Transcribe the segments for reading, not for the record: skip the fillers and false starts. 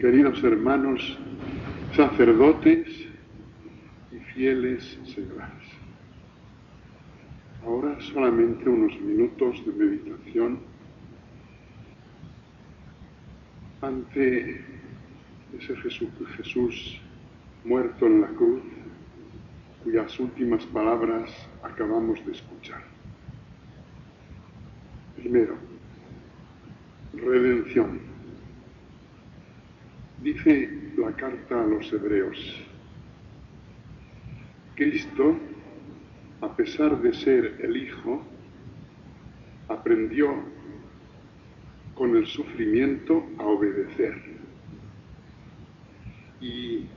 queridos hermanos, sacerdotes y fieles seglares. Ahora solamente unos minutos de meditación ante ese Jesús muerto en la cruz, cuyas últimas palabras acabamos de escuchar. Primero, redención. Dice la carta a los Hebreos: Cristo, a pesar de ser el Hijo, aprendió con el sufrimiento a obedecer. Y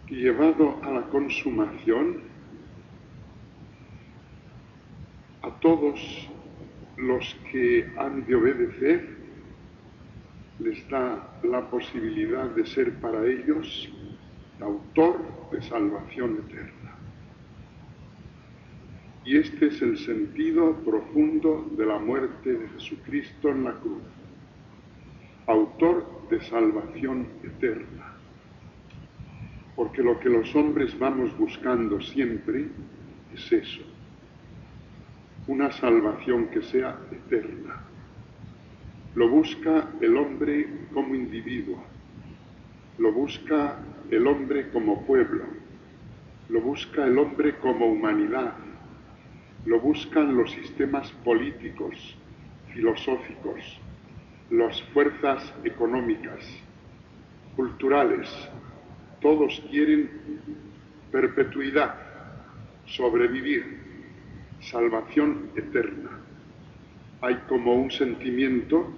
llevado a la consumación, a todos los que han de obedecer les da la posibilidad de ser para ellos autor de salvación eterna. Y este es el sentido profundo de la muerte de Jesucristo en la cruz, autor de salvación eterna. Porque lo que los hombres vamos buscando siempre es eso, una salvación que sea eterna. Lo busca el hombre como individuo, lo busca el hombre como pueblo, lo busca el hombre como humanidad, lo buscan los sistemas políticos, filosóficos, las fuerzas económicas, culturales. Todos quieren perpetuidad, sobrevivir, salvación eterna. Hay como un sentimiento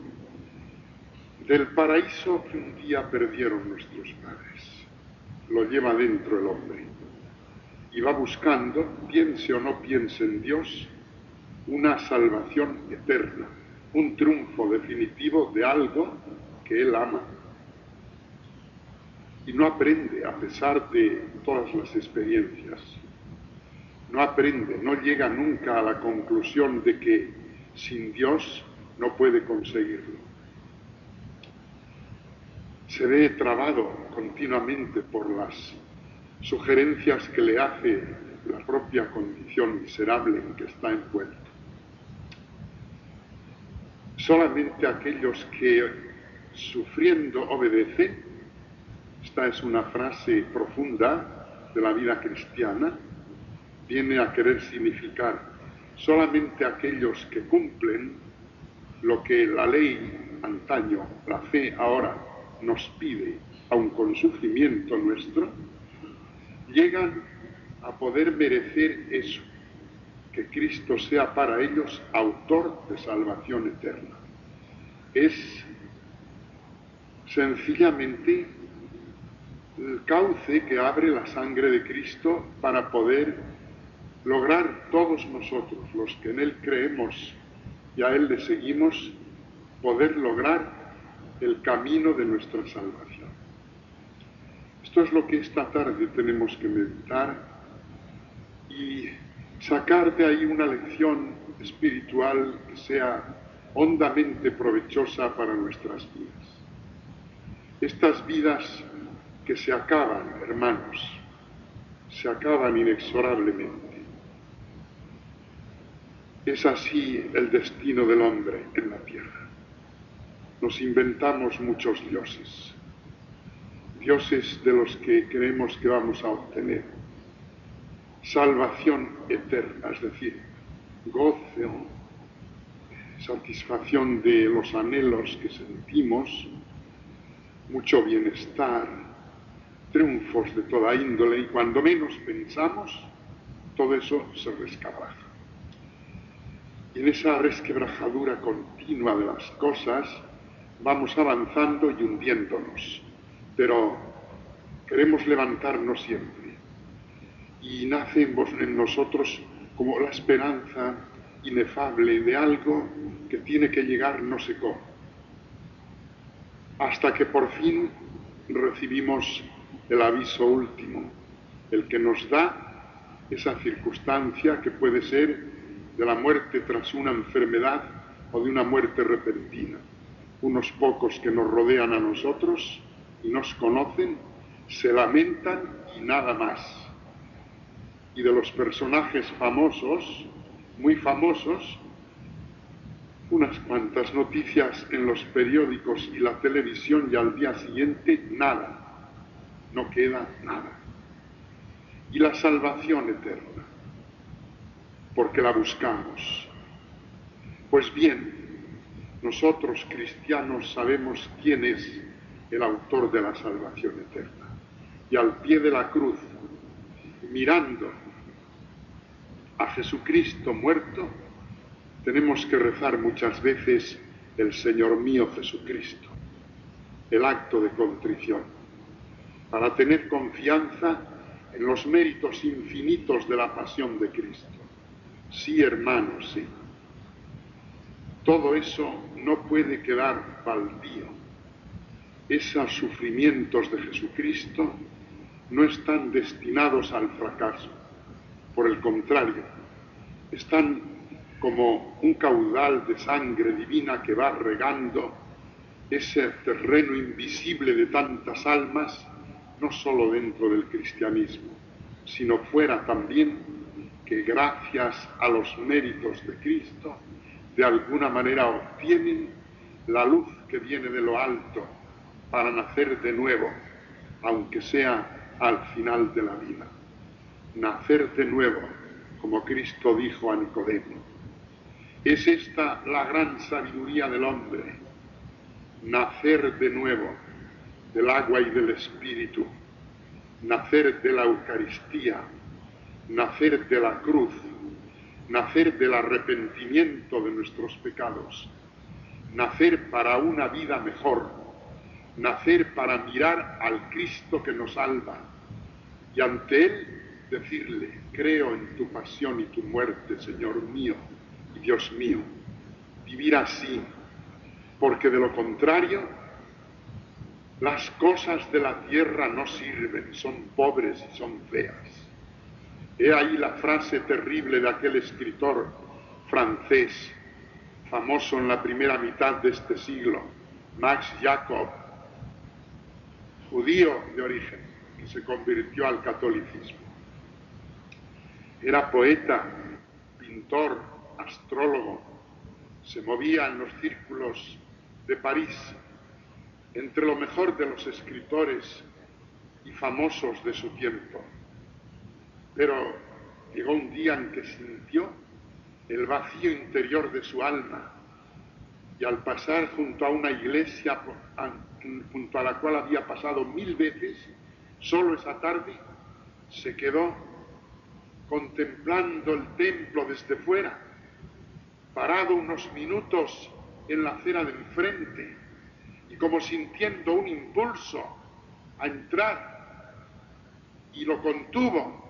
del paraíso que un día perdieron nuestros padres. Lo lleva dentro el hombre y va buscando, piense o no piense en Dios, una salvación eterna, un triunfo definitivo de algo que él ama. Y no aprende, a pesar de todas las experiencias, no aprende, no llega nunca a la conclusión de que sin Dios no puede conseguirlo. Se ve trabado continuamente por las sugerencias que le hace la propia condición miserable en que está envuelto. Solamente aquellos que sufriendo obedecen, esta es una frase profunda de la vida cristiana, viene a querer significar solamente aquellos que cumplen lo que la ley antaño, la fe ahora nos pide, aun con sufrimiento nuestro, llegan a poder merecer eso, que Cristo sea para ellos autor de salvación eterna. Es sencillamente el cauce que abre la sangre de Cristo para poder lograr todos nosotros, los que en Él creemos y a Él le seguimos, poder lograr el camino de nuestra salvación. Esto es lo que esta tarde tenemos que meditar y sacar de ahí una lección espiritual que sea hondamente provechosa para nuestras vidas. Estas vidas que se acaban, hermanos, se acaban inexorablemente. Es así el destino del hombre en la tierra. Nos inventamos muchos dioses, dioses de los que creemos que vamos a obtener salvación eterna, es decir, gozo, satisfacción de los anhelos que sentimos, mucho bienestar, triunfos de toda índole, y cuando menos pensamos, todo eso se resquebraja. Y en esa resquebrajadura continua de las cosas vamos avanzando y hundiéndonos, pero queremos levantarnos siempre. Y nace en nosotros como la esperanza inefable de algo que tiene que llegar no sé cómo, hasta que por fin recibimos el aviso último, el que nos da esa circunstancia que puede ser de la muerte tras una enfermedad o de una muerte repentina. Unos pocos que nos rodean a nosotros y nos conocen, se lamentan y nada más. Y de los personajes famosos, muy famosos, unas cuantas noticias en los periódicos y la televisión y al día siguiente nada, no queda nada. Y la salvación eterna, porque la buscamos. Pues bien, nosotros cristianos sabemos quién es el autor de la salvación eterna. Y al pie de la cruz, mirando a Jesucristo muerto, tenemos que rezar muchas veces el Señor mío Jesucristo, el acto de contrición, para tener confianza en los méritos infinitos de la pasión de Cristo. Sí, hermanos, sí. Todo eso no puede quedar baldío. Esos sufrimientos de Jesucristo no están destinados al fracaso. Por el contrario, están como un caudal de sangre divina que va regando ese terreno invisible de tantas almas, no solo dentro del cristianismo, sino fuera también, que gracias a los méritos de Cristo, de alguna manera obtienen la luz que viene de lo alto para nacer de nuevo, aunque sea al final de la vida. Nacer de nuevo, como Cristo dijo a Nicodemo. Es esta la gran sabiduría del hombre, nacer de nuevo del agua y del Espíritu, nacer de la Eucaristía, nacer de la cruz, nacer del arrepentimiento de nuestros pecados, nacer para una vida mejor, nacer para mirar al Cristo que nos salva y ante Él decirle: creo en tu pasión y tu muerte, Señor mío y Dios mío. Vivir así, porque de lo contrario, las cosas de la tierra no sirven, son pobres y son feas. He ahí la frase terrible de aquel escritor francés, famoso en la primera mitad de este siglo, Max Jacob, judío de origen, que se convirtió al catolicismo. Era poeta, pintor, astrólogo, se movía en los círculos de París, entre lo mejor de los escritores y famosos de su tiempo. Pero llegó un día en que sintió el vacío interior de su alma y al pasar junto a una iglesia junto a la cual había pasado 1000 veces, solo esa tarde se quedó contemplando el templo desde fuera, parado unos minutos en la acera de enfrente y como sintiendo un impulso a entrar, y lo contuvo.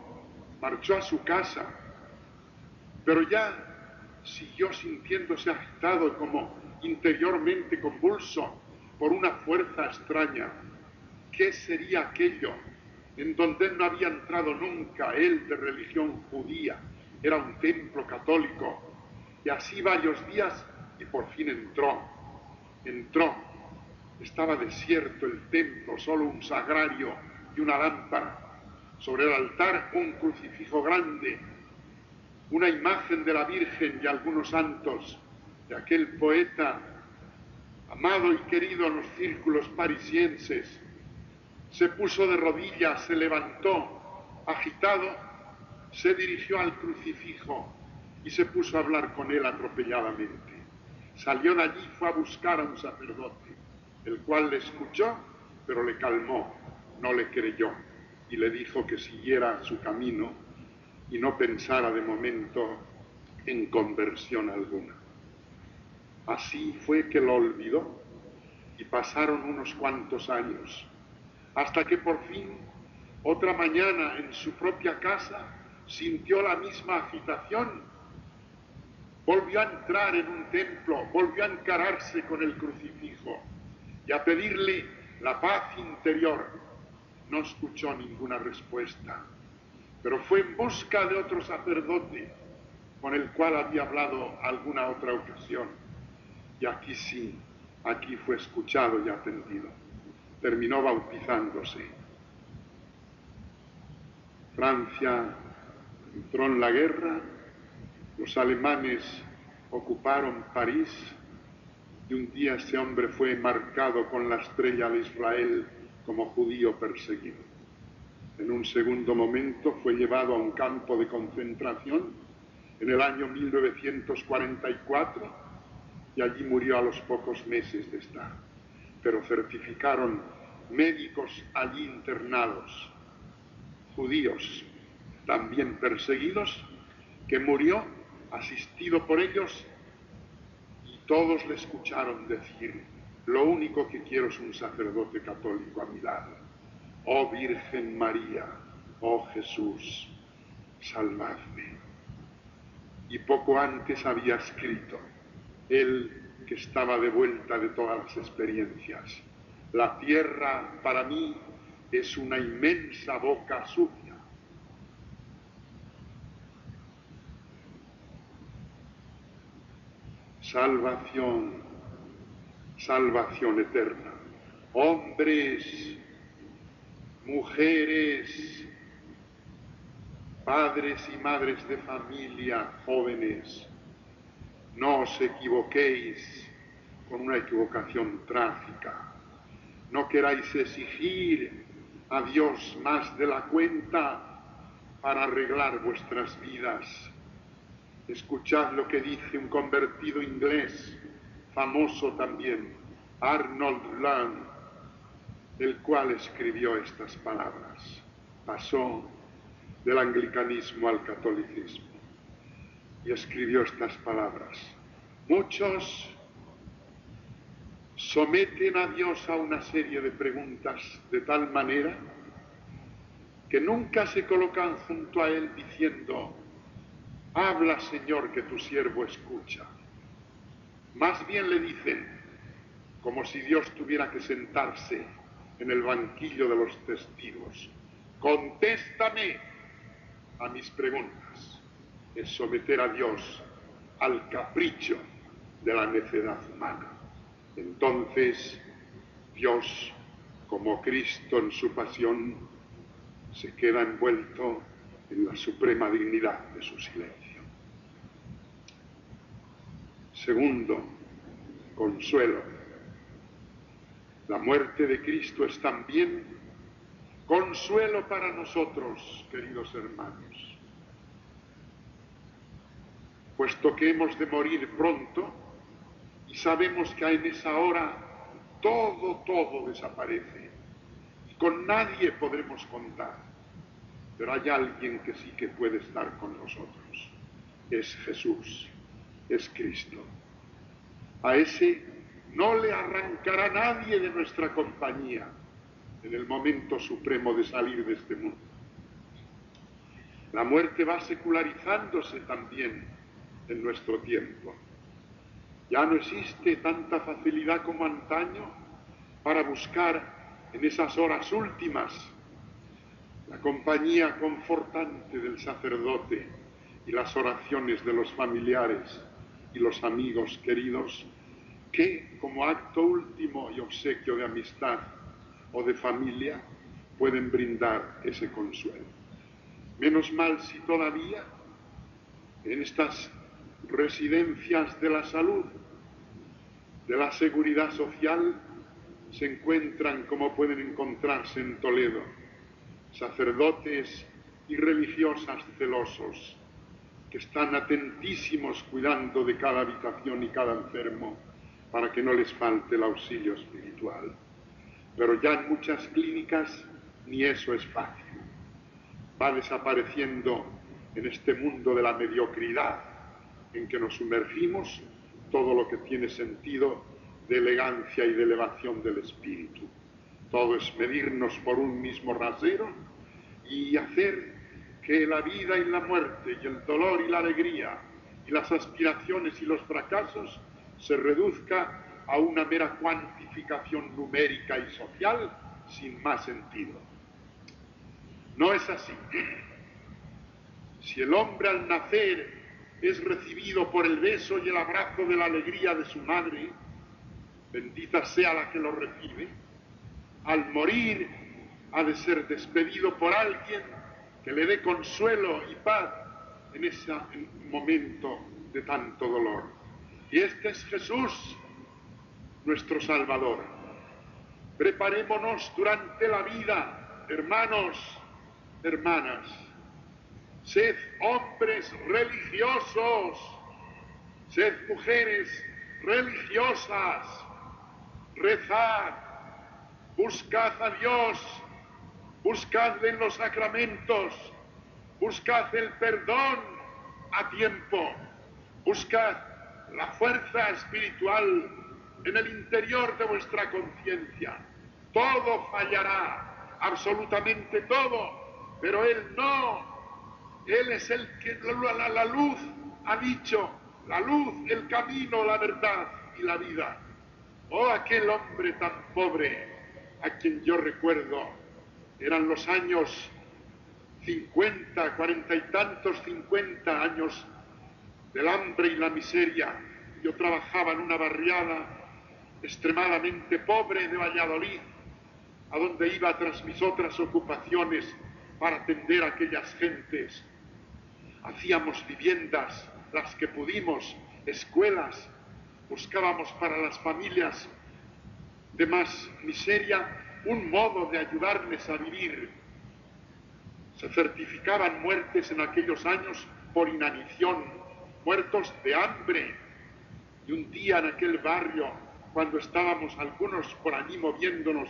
Marchó a su casa, pero ya siguió sintiéndose agitado y como interiormente convulso por una fuerza extraña. ¿Qué sería aquello en donde él no había entrado nunca, él de religión judía? Era un templo católico, y así varios días, y por fin entró. Estaba desierto el templo, solo un sagrario y una lámpara. Sobre el altar un crucifijo grande, una imagen de la Virgen y algunos santos de aquel poeta amado y querido en los círculos parisienses. Se puso de rodillas, se levantó, agitado, se dirigió al crucifijo y se puso a hablar con él atropelladamente. Salió de allí, fue a buscar a un sacerdote, el cual le escuchó, pero le calmó, no le creyó, y le dijo que siguiera su camino y no pensara de momento en conversión alguna. Así fue que lo olvidó y pasaron unos cuantos años, hasta que por fin, otra mañana en su propia casa, sintió la misma agitación. Volvió a entrar en un templo, volvió a encararse con el crucifijo y a pedirle la paz interior. No escuchó ninguna respuesta, pero fue en busca de otro sacerdote con el cual había hablado alguna otra ocasión. Y aquí sí, aquí fue escuchado y atendido. Terminó bautizándose. Francia entró en la guerra, los alemanes ocuparon París y un día ese hombre fue marcado con la estrella de Israel como judío perseguido. En un segundo momento fue llevado a un campo de concentración en el año 1944 y allí murió a los pocos meses de estar. Pero certificaron médicos allí internados, judíos también perseguidos, que murió asistido por ellos, y todos le escucharon decir: lo único que quiero es un sacerdote católico a mi lado. Oh Virgen María, oh Jesús, salvadme. Y poco antes había escrito, él que estaba de vuelta de todas las experiencias: la tierra para mí es una inmensa boca sucia. Salvación, salvación eterna. Hombres, mujeres, padres y madres de familia, jóvenes, no os equivoquéis con una equivocación trágica. No queráis exigir a Dios más de la cuenta para arreglar vuestras vidas. Escuchad lo que dice un convertido inglés, famoso también, Arnold Lamb, el cual escribió estas palabras. Pasó del anglicanismo al catolicismo y escribió estas palabras: muchos someten a Dios a una serie de preguntas de tal manera que nunca se colocan junto a Él diciendo: habla, Señor, que tu siervo escucha. Más bien le dicen, como si Dios tuviera que sentarse en el banquillo de los testigos: contéstame a mis preguntas. Es someter a Dios al capricho de la necedad humana. Entonces, Dios, como Cristo en su pasión, se queda envuelto en la suprema dignidad de su silencio. Segundo, consuelo. La muerte de Cristo es también consuelo para nosotros, queridos hermanos. Puesto que hemos de morir pronto y sabemos que en esa hora todo desaparece y con nadie podremos contar, pero hay alguien que sí que puede estar con nosotros. Es Jesús, es Cristo. A ese no le arrancará nadie de nuestra compañía en el momento supremo de salir de este mundo. La muerte va secularizándose también en nuestro tiempo. Ya no existe tanta facilidad como antaño para buscar en esas horas últimas la compañía confortante del sacerdote y las oraciones de los familiares y los amigos queridos que, como acto último y obsequio de amistad o de familia, pueden brindar ese consuelo. Menos mal si todavía en estas residencias de la salud, de la seguridad social, se encuentran, como pueden encontrarse en Toledo, sacerdotes y religiosas celosos que están atentísimos cuidando de cada habitación y cada enfermo para que no les falte el auxilio espiritual. Pero ya en muchas clínicas ni eso es fácil. Va desapareciendo en este mundo de la mediocridad en que nos sumergimos todo lo que tiene sentido de elegancia y de elevación del espíritu. Todo es medirnos por un mismo rasero y hacer que la vida y la muerte y el dolor y la alegría y las aspiraciones y los fracasos se reduzca a una mera cuantificación numérica y social sin más sentido. No es así. Si el hombre al nacer es recibido por el beso y el abrazo de la alegría de su madre, bendita sea la que lo recibe, al morir ha de ser despedido por alguien que le dé consuelo y paz en ese momento de tanto dolor. Y este es Jesús, nuestro Salvador. Preparémonos durante la vida, hermanos, hermanas. Sed hombres religiosos, sed mujeres religiosas, rezad, buscad a Dios, buscad en los sacramentos, buscad el perdón a tiempo, buscad la fuerza espiritual en el interior de vuestra conciencia. Todo fallará, absolutamente todo, pero Él no. Él es el que la luz ha dicho, la luz, el camino, la verdad y la vida. Oh, aquel hombre tan pobre a quien yo recuerdo, eran los años 50, 40 y tantos, 50 años del hambre y la miseria. Yo trabajaba en una barriada extremadamente pobre de Valladolid, a donde iba tras mis otras ocupaciones para atender a aquellas gentes. Hacíamos viviendas, las que pudimos, escuelas, buscábamos para las familias de más miseria un modo de ayudarles a vivir. Se certificaban muertes en aquellos años por inanición, muertos de hambre. Y un día en aquel barrio, cuando estábamos algunos por allí moviéndonos,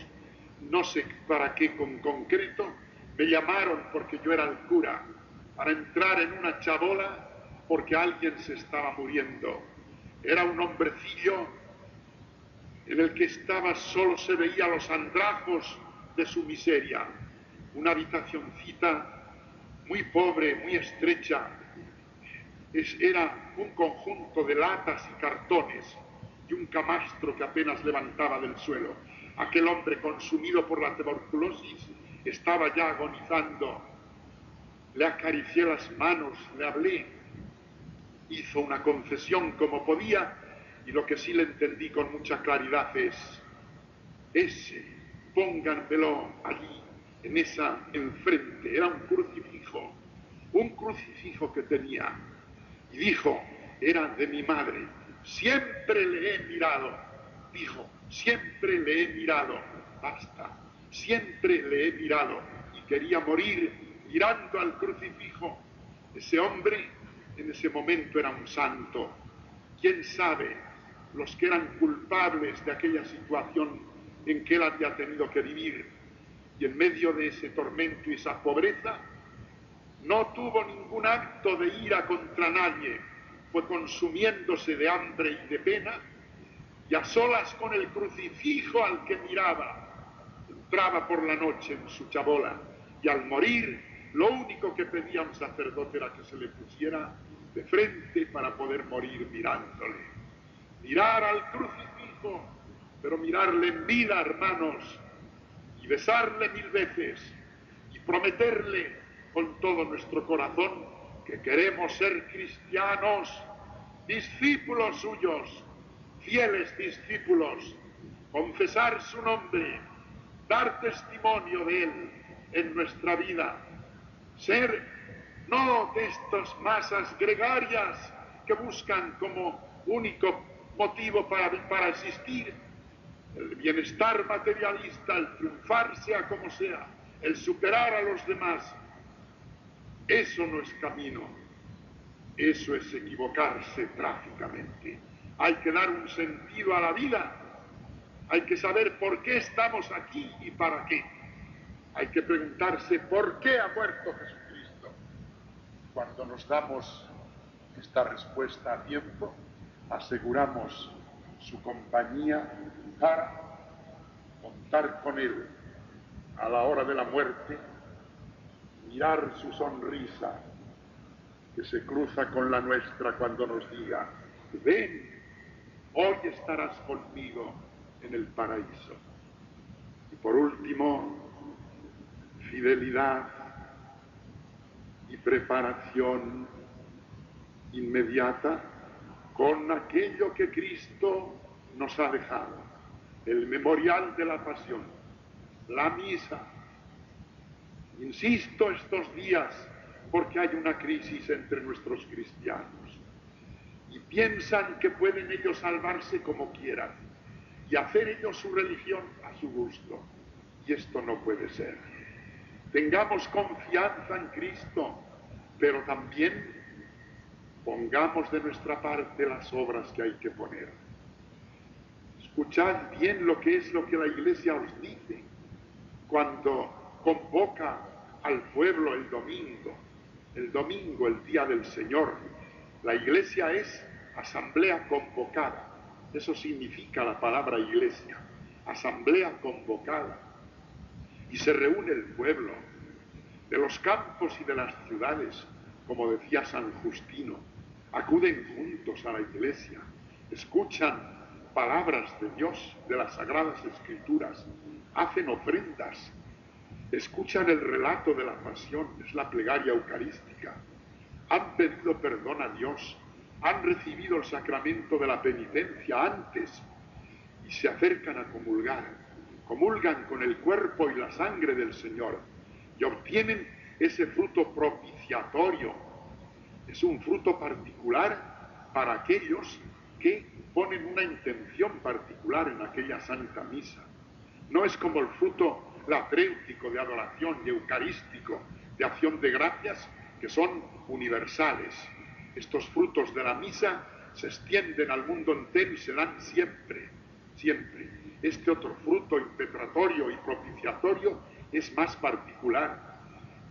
no sé para qué con concreto, me llamaron porque yo era el cura, para entrar en una chabola porque alguien se estaba muriendo. Era un hombrecillo en el que solo se veía los andrajos de su miseria. Una habitacioncita muy pobre, muy estrecha. Era un conjunto de latas y cartones y un camastro que apenas levantaba del suelo. Aquel hombre, consumido por la tuberculosis, estaba ya agonizando. Le acaricié las manos, le hablé, hizo una confesión como podía, y lo que sí le entendí con mucha claridad es: ese, pónganmelo allí, en esa enfrente. Era un crucifijo que tenía, y dijo, era de mi madre. Siempre le he mirado, dijo, siempre le he mirado, basta, siempre le he mirado, y quería morir mirando al crucifijo. Ese hombre en ese momento era un santo. ¿Quién sabe los que eran culpables de aquella situación en que él había tenido que vivir? Y en medio de ese tormento y esa pobreza, no tuvo ningún acto de ira contra nadie, fue consumiéndose de hambre y de pena, y a solas con el crucifijo al que miraba, entraba por la noche en su chabola, y al morir, lo único que pedía un sacerdote era que se le pusiera de frente para poder morir mirándole. Mirar al crucifijo, pero mirarle en vida, hermanos, y besarle 1000 veces, y prometerle con todo nuestro corazón que queremos ser cristianos, discípulos suyos, fieles discípulos, confesar su nombre, dar testimonio de él en nuestra vida, ser no de estas masas gregarias que buscan como único motivo para existir el bienestar materialista, el triunfar sea como sea, el superar a los demás. Eso no es camino, eso es equivocarse trágicamente. Hay que dar un sentido a la vida, hay que saber por qué estamos aquí y para qué. Hay que preguntarse por qué ha muerto Jesucristo. Cuando nos damos esta respuesta a tiempo, aseguramos su compañía para contar con Él a la hora de la muerte, mirar su sonrisa que se cruza con la nuestra cuando nos diga: ven, hoy estarás conmigo en el paraíso. Y por último, fidelidad y preparación inmediata con aquello que Cristo nos ha dejado. el memorial de la pasión, la misa. Insisto estos días porque hay una crisis entre nuestros cristianos y piensan que pueden ellos salvarse como quieran y hacer ellos su religión a su gusto. Y esto no puede ser. Tengamos confianza en Cristo, pero también pongamos de nuestra parte las obras que hay que poner. Escuchad bien lo que la Iglesia os dice cuando convoca al pueblo el domingo, el día del Señor. La Iglesia es asamblea convocada. Eso significa la palabra iglesia, asamblea convocada. Y se reúne el pueblo de los campos y de las ciudades, como decía San Justino, acuden juntos a la iglesia, escuchan palabras de Dios, de las Sagradas Escrituras, hacen ofrendas, escuchan el relato de la pasión, es la plegaria eucarística, han pedido perdón a Dios, han recibido el sacramento de la penitencia antes y se acercan a comulgar, comulgan con el cuerpo y la sangre del Señor y obtienen ese fruto propiciatorio. Es un fruto particular para aquellos que ponen una intención particular en aquella Santa Misa. No es como el fruto latréutico de adoración y eucarístico de acción de gracias, que son universales. Estos frutos de la misa se extienden al mundo entero y se dan siempre, siempre. Este otro fruto impetratorio y propiciatorio es más particular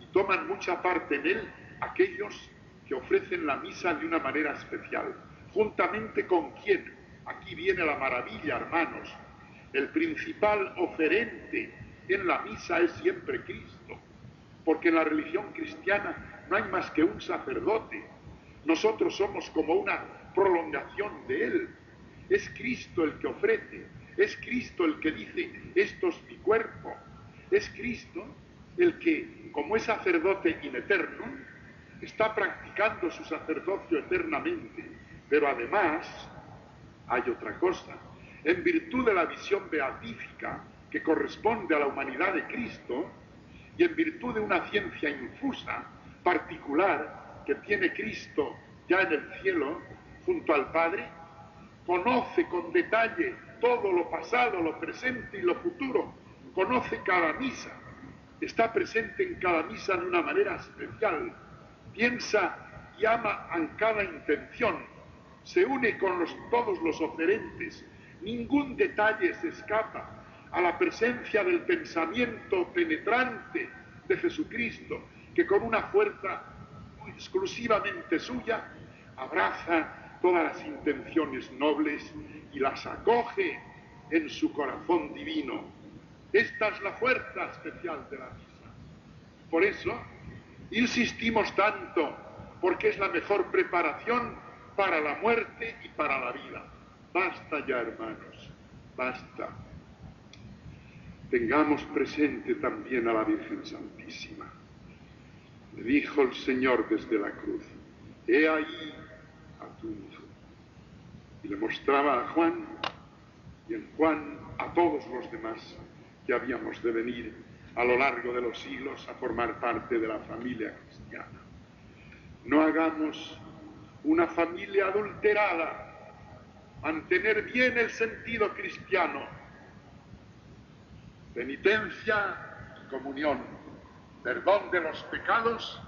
y toman mucha parte en él aquellos que ofrecen la misa de una manera especial. ¿Juntamente con quién? Aquí viene la maravilla, hermanos. El principal oferente en la misa es siempre Cristo, porque en la religión cristiana no hay más que un sacerdote. Nosotros somos como una prolongación de Él. Es Cristo el que ofrece, es Cristo el que dice, esto es mi cuerpo. Es Cristo el que, como es sacerdote in eterno, está practicando su sacerdocio eternamente. Pero además hay otra cosa. En virtud de la visión beatífica que corresponde a la humanidad de Cristo y en virtud de una ciencia infusa, particular, que tiene Cristo ya en el cielo, junto al Padre, conoce con detalle todo lo pasado, lo presente y lo futuro, conoce cada misa, está presente en cada misa de una manera especial, piensa y ama en cada intención, se une con todos los oferentes, ningún detalle se escapa a la presencia del pensamiento penetrante de Jesucristo, que con una fuerza exclusivamente suya abraza todas las intenciones nobles y las acoge en su corazón divino. Esta es la fuerza especial de la misa. Por eso insistimos tanto, porque es la mejor preparación para la muerte y para la vida. Basta ya, hermanos, basta. Tengamos presente también a la Virgen Santísima. Le dijo el Señor desde la cruz, he ahí a tu hijo. Y le mostraba a Juan, y en Juan a todos los demás que habíamos de venir a lo largo de los siglos a formar parte de la familia cristiana. No hagamos una familia adulterada, mantener bien el sentido cristiano, penitencia y comunión, perdón de los pecados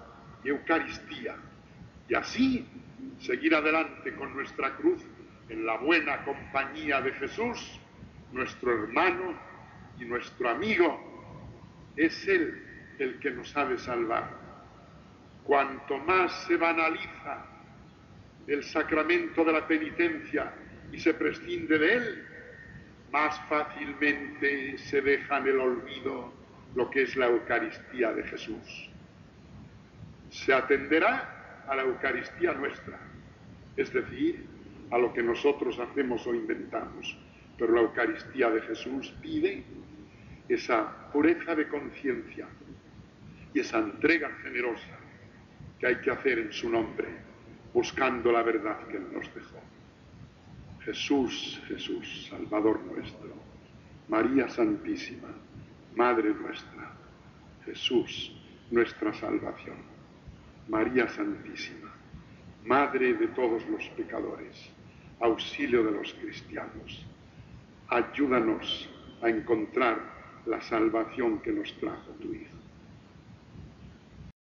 y Eucaristía, y así seguir adelante con nuestra cruz en la buena compañía de Jesús, nuestro hermano y nuestro amigo. Es Él el que nos ha de salvar. Cuanto más se banaliza el sacramento de la penitencia y se prescinde de él, más fácilmente se deja en el olvido lo que es la Eucaristía de Jesús. Se atenderá a la Eucaristía nuestra, es decir, a lo que nosotros hacemos o inventamos, pero la Eucaristía de Jesús pide esa pureza de conciencia y esa entrega generosa que hay que hacer en su nombre, buscando la verdad que Él nos dejó. Jesús, Jesús, Salvador nuestro, María Santísima, Madre nuestra, Jesús, nuestra salvación. María Santísima, Madre de todos los pecadores, auxilio de los cristianos, ayúdanos a encontrar la salvación que nos trajo tu Hijo.